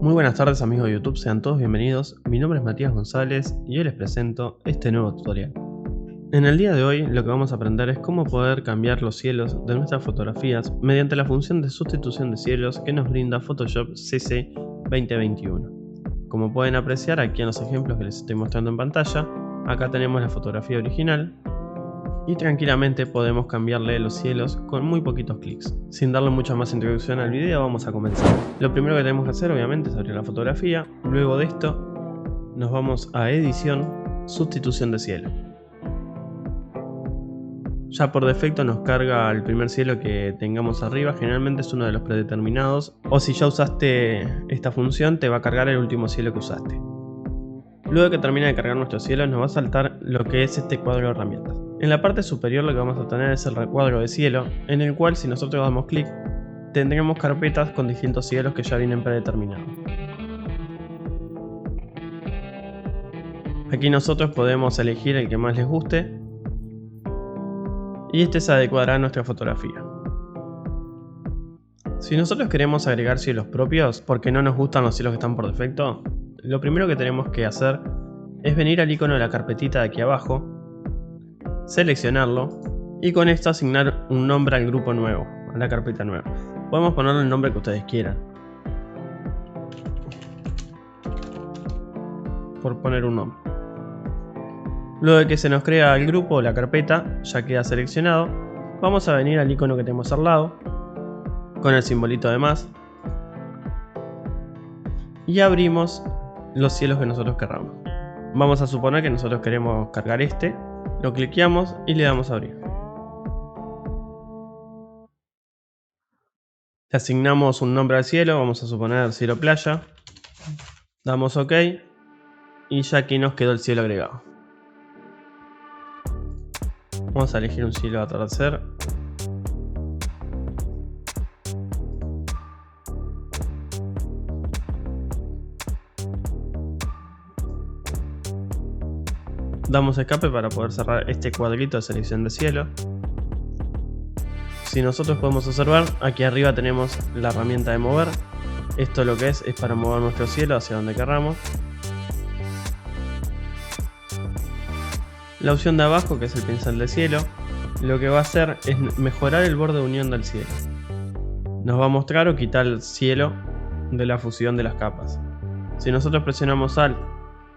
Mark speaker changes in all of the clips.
Speaker 1: Muy buenas tardes amigos de YouTube, sean todos bienvenidos. Mi nombre es Matías González y hoy les presento este nuevo tutorial. En el día de hoy lo que vamos a aprender es cómo poder cambiar los cielos de nuestras fotografías mediante la función de sustitución de cielos que nos brinda Photoshop CC 2021. Como pueden apreciar aquí en los ejemplos que les estoy mostrando en pantalla, acá tenemos la fotografía original y tranquilamente podemos cambiarle los cielos con muy poquitos clics. Sin darle mucha más introducción al video, vamos a comenzar. Lo primero que tenemos que hacer obviamente es abrir la fotografía. Luego de esto nos vamos a edición, sustitución de cielo. Ya por defecto nos carga el primer cielo que tengamos arriba, generalmente es uno de los predeterminados, o si ya usaste esta función te va a cargar el último cielo que usaste. Luego que termina de cargar nuestro cielo nos va a saltar lo que es este cuadro de herramientas. En la parte superior lo que vamos a tener es el recuadro de cielo, en el cual si nosotros damos clic tendremos carpetas con distintos cielos que ya vienen predeterminados. Aquí nosotros podemos elegir el que más les guste y este se adecuará a nuestra fotografía. Si nosotros queremos agregar cielos propios porque no nos gustan los cielos que están por defecto, lo primero que tenemos que hacer es venir al icono de la carpetita de aquí abajo, seleccionarlo y con esto asignar un nombre al grupo nuevo, a la carpeta nueva. Podemos ponerle el nombre que ustedes quieran. Por poner un nombre. Luego de que se nos crea el grupo o la carpeta, ya queda seleccionado, vamos a venir al icono que tenemos al lado, con el simbolito de más, y abrimos los cielos que nosotros querramos. Vamos a suponer que nosotros queremos cargar este, lo cliqueamos y le damos a abrir. Le asignamos un nombre al cielo, vamos a suponer cielo playa, damos OK y ya aquí nos quedó el cielo agregado. Vamos a elegir un cielo atardecer. Damos escape para poder cerrar este cuadrito de selección de cielo. Si nosotros podemos observar, aquí arriba tenemos la herramienta de mover. Esto lo que es para mover nuestro cielo hacia donde querramos. La opción de abajo, que es el pincel de cielo, lo que va a hacer es mejorar el borde de unión del cielo. Nos va a mostrar o quitar el cielo de la fusión de las capas. Si nosotros presionamos Alt,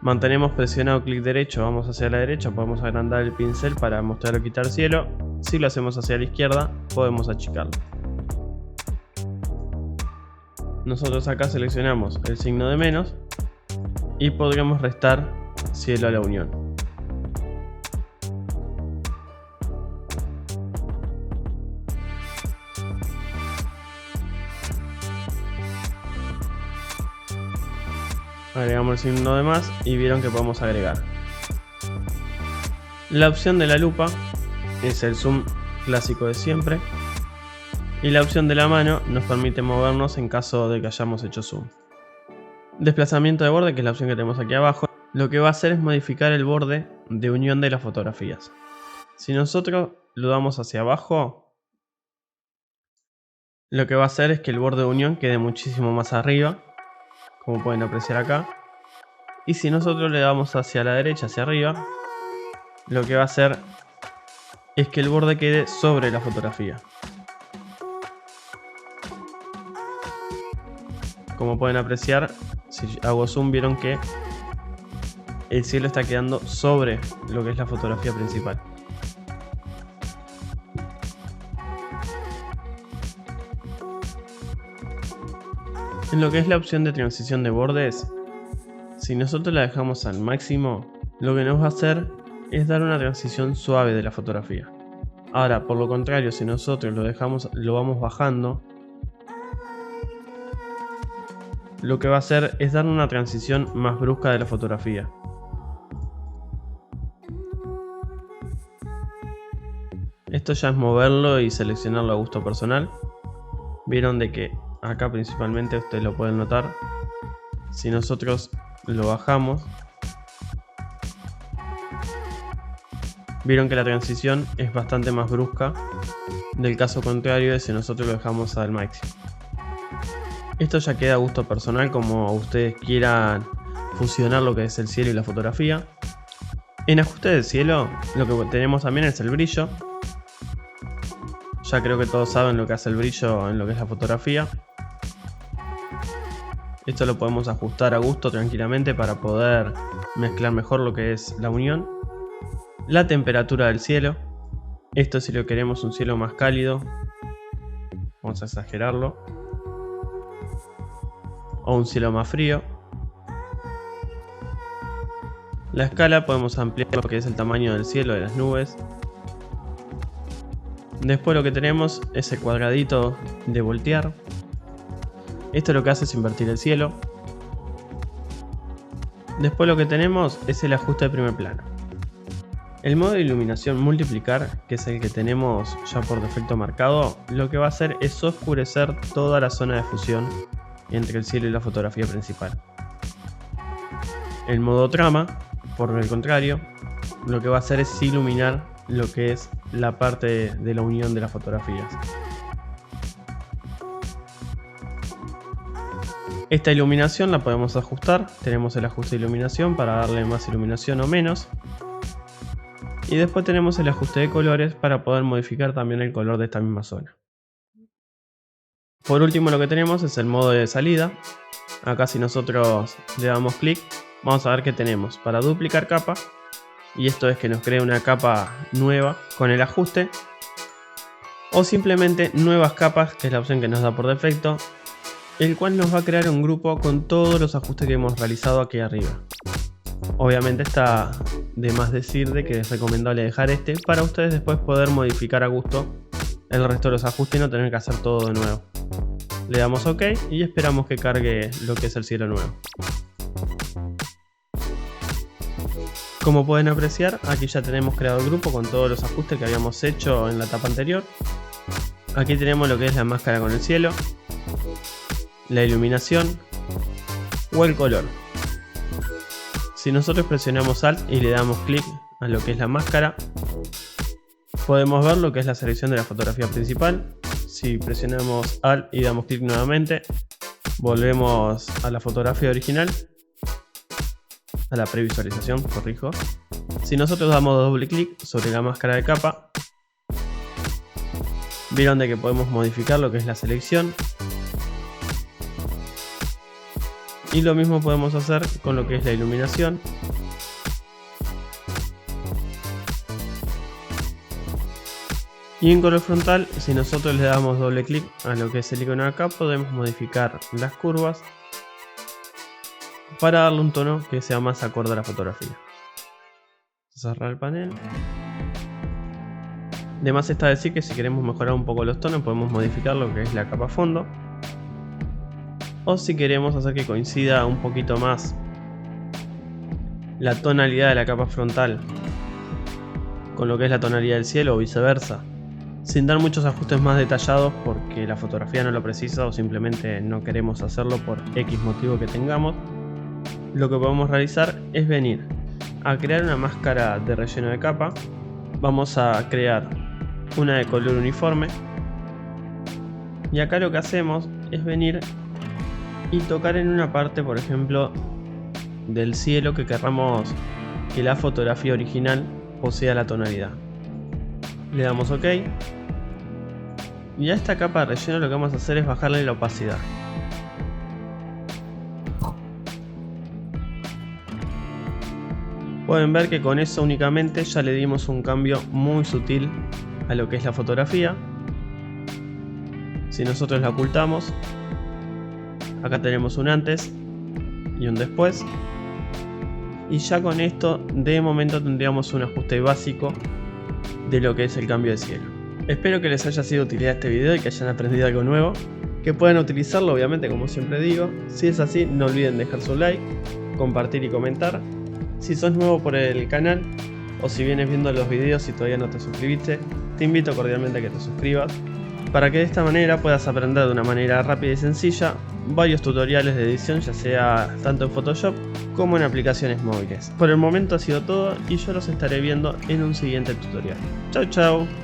Speaker 1: mantenemos presionado clic derecho, vamos hacia la derecha, podemos agrandar el pincel para mostrar o quitar cielo. Si lo hacemos hacia la izquierda, podemos achicarlo. Nosotros acá seleccionamos el signo de menos y podríamos restar cielo a la unión. Agregamos el signo de más y vieron que podemos agregar. La opción de la lupa es el zoom clásico de siempre. Y la opción de la mano nos permite movernos en caso de que hayamos hecho zoom. Desplazamiento de borde, que es la opción que tenemos aquí abajo, lo que va a hacer es modificar el borde de unión de las fotografías. Si nosotros lo damos hacia abajo, lo que va a hacer es que el borde de unión quede muchísimo más arriba, como pueden apreciar acá. Y si nosotros le damos hacia la derecha, hacia arriba, lo que va a hacer es que el borde quede sobre la fotografía. Como pueden apreciar, si hago zoom vieron que el cielo está quedando sobre lo que es la fotografía principal. En lo que es la opción de transición de bordes, si nosotros la dejamos al máximo, lo que nos va a hacer es dar una transición suave de la fotografía. Ahora, por lo contrario, si nosotros lo vamos bajando, lo que va a hacer es dar una transición más brusca de la fotografía. Esto ya es moverlo y seleccionarlo a gusto personal. Vieron de que acá principalmente ustedes lo pueden notar. Si nosotros lo bajamos, vieron que la transición es bastante más brusca del caso contrario de si nosotros lo dejamos al máximo. Esto ya queda a gusto personal, como ustedes quieran fusionar lo que es el cielo y la fotografía. En ajuste del cielo lo que tenemos también es el brillo. Ya creo que todos saben lo que hace el brillo en lo que es la fotografía. Esto lo podemos ajustar a gusto tranquilamente para poder mezclar mejor lo que es la unión. La temperatura del cielo. Esto si lo queremos un cielo más cálido, vamos a exagerarlo. O un cielo más frío. La escala podemos ampliar lo que es el tamaño del cielo, de las nubes. Después lo que tenemos es el cuadradito de voltear. Esto lo que hace es invertir el cielo. Después lo que tenemos es el ajuste de primer plano. El modo de iluminación multiplicar, que es el que tenemos ya por defecto marcado, lo que va a hacer es oscurecer toda la zona de fusión entre el cielo y la fotografía principal. El modo trama, por el contrario, lo que va a hacer es iluminar lo que es la parte de la unión de las fotografías. Esta iluminación la podemos ajustar. Tenemos el ajuste de iluminación para darle más iluminación o menos. Y después tenemos el ajuste de colores para poder modificar también el color de esta misma zona. Por último lo que tenemos es el modo de salida. Acá si nosotros le damos clic, vamos a ver que tenemos para duplicar capa. Y esto es que nos crea una capa nueva con el ajuste. O simplemente nuevas capas, que es la opción que nos da por defecto. El cual nos va a crear un grupo con todos los ajustes que hemos realizado aquí arriba. Obviamente está de más decir de que es recomendable dejar este para ustedes después poder modificar a gusto el resto de los ajustes y no tener que hacer todo de nuevo. Le damos OK y esperamos que cargue lo que es el cielo nuevo. Como pueden apreciar, aquí ya tenemos creado el grupo con todos los ajustes que habíamos hecho en la etapa anterior. Aquí tenemos lo que es la máscara con el cielo, la iluminación o el color. Si nosotros presionamos Alt y le damos clic a lo que es la máscara, podemos ver lo que es la selección de la fotografía principal. Si presionamos Alt y damos clic nuevamente, volvemos a la fotografía original, a la previsualización, corrijo. Si nosotros damos doble clic sobre la máscara de capa, vieron de que podemos modificar lo que es la selección. Y lo mismo podemos hacer con lo que es la iluminación. Y en color frontal, si nosotros le damos doble clic a lo que es el icono de acá, podemos modificar las curvas para darle un tono que sea más acorde a la fotografía. Cerrar el panel. De más está decir que si queremos mejorar un poco los tonos, podemos modificar lo que es la capa fondo. O si queremos hacer que coincida un poquito más la tonalidad de la capa frontal con lo que es la tonalidad del cielo o viceversa, sin dar muchos ajustes más detallados porque la fotografía no lo precisa o simplemente no queremos hacerlo por X motivo que tengamos, lo que podemos realizar es venir a crear una máscara de relleno de capa. Vamos a crear una de color uniforme y acá lo que hacemos es venir y tocar en una parte, por ejemplo, del cielo que querramos que la fotografía original posea la tonalidad. Le damos OK. Y a esta capa de relleno lo que vamos a hacer es bajarle la opacidad. Pueden ver que con eso únicamente ya le dimos un cambio muy sutil a lo que es la fotografía. Si nosotros la ocultamos, acá tenemos un antes y un después. Y ya con esto de momento tendríamos un ajuste básico de lo que es el cambio de cielo. Espero que les haya sido de utilidad este video y que hayan aprendido algo nuevo, que puedan utilizarlo obviamente como siempre digo. Si es así, no olviden dejar su like, compartir y comentar. Si sos nuevo por el canal o si vienes viendo los videos y todavía no te suscribiste, te invito cordialmente a que te suscribas, para que de esta manera puedas aprender de una manera rápida y sencilla varios tutoriales de edición, ya sea tanto en Photoshop como en aplicaciones móviles. Por el momento ha sido todo y yo los estaré viendo en un siguiente tutorial. Chau chau.